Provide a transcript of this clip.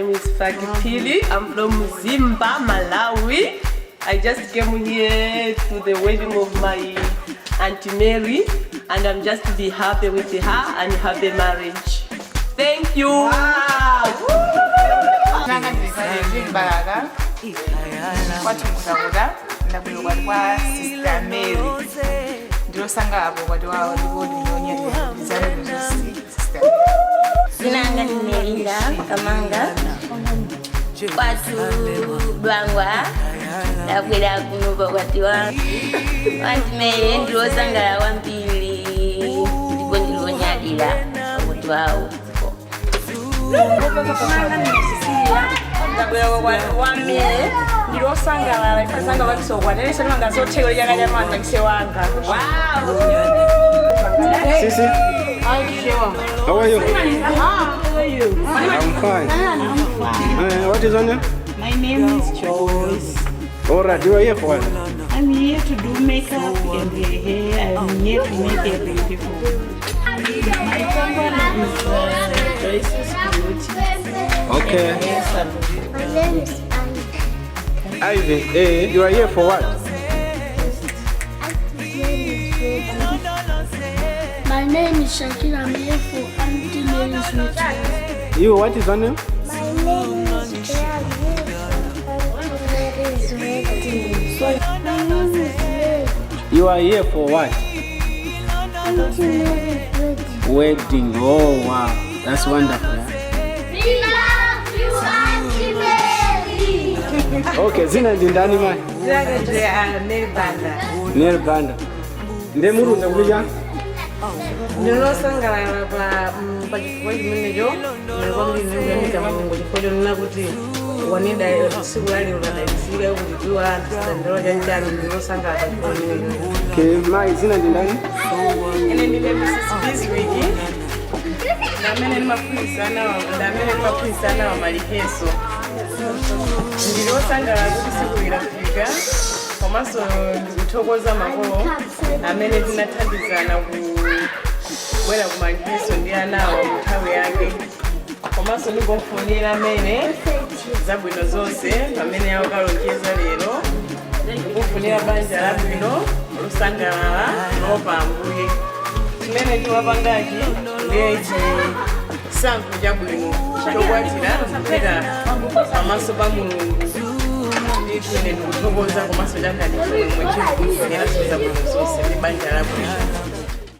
name is Fagipili. I'm from Zimba, Malawi. I just came here to the wedding of my Auntie Mary, and I'm just to be happy with her and have the marriage. Thank you. Wow. Sister Mary. Sinanga Melinda Kamanga Watu Bangwa Nakwenda kunuba watu wangu Mele ndilo sangala wampili Ndipo ndilo nyadila watu hao Wamele ndilo sangala kasanga wakisogwa nene sema ngazo chego yana jamani kisewanga. Wow. Sisi. Hi, Shewa. How are you? How are you? I'm fine. What is your name? My name is Joyce. Alright, you are here for what? I'm here to do makeup and the hair. I'm here to make it beautiful. My company is Joyce's Beauty. Okay. My name is Ivy, hey, you are here for what? My name is Shakira. I'm here for Auntie Mary's wedding. You, what is your name? My name is Claire. I'm here for Auntie Mary's wedding. My name is Mary. You are here for what? Auntie Mary's wedding. Wedding. Oh wow, that's wonderful. We love you, Auntie Mary. Okay, zina ndani mai. Nel banda. Ndemuru ndakuja. Ndilo sangala pa chifukwa chimenecho ndikwambiri ndiyamika Mulungu chifukwa chonena kuti wanida siku lali ukadaisira kulidziwa ndilo chanjani ndilo sangala pa chifukwa chimenecho. Okay, mai zina ndani? Ine ndine Mrs. Biswiki. Ndamene nimapulisa wa maliheso. Ndilo sangala kuti siku ilafika. Komanso ndikuthokoza makolo amene tinathandizana kubwera ku maliheso ndi anawo nthawi yake. Komanso ndikufunira amene zabwino zonse pamene akalonjeza lero. Ndikufunira banja labwino lusangalala lopa Ambuye. Chimene tiwapangachi ndiye chisankho chabwino chokwatira kupita pamaso pa Mulungu. Ndithu ndikuthokoza komanso chakhalira chomwe chikufunira zabwino zonse ndi banja labwino.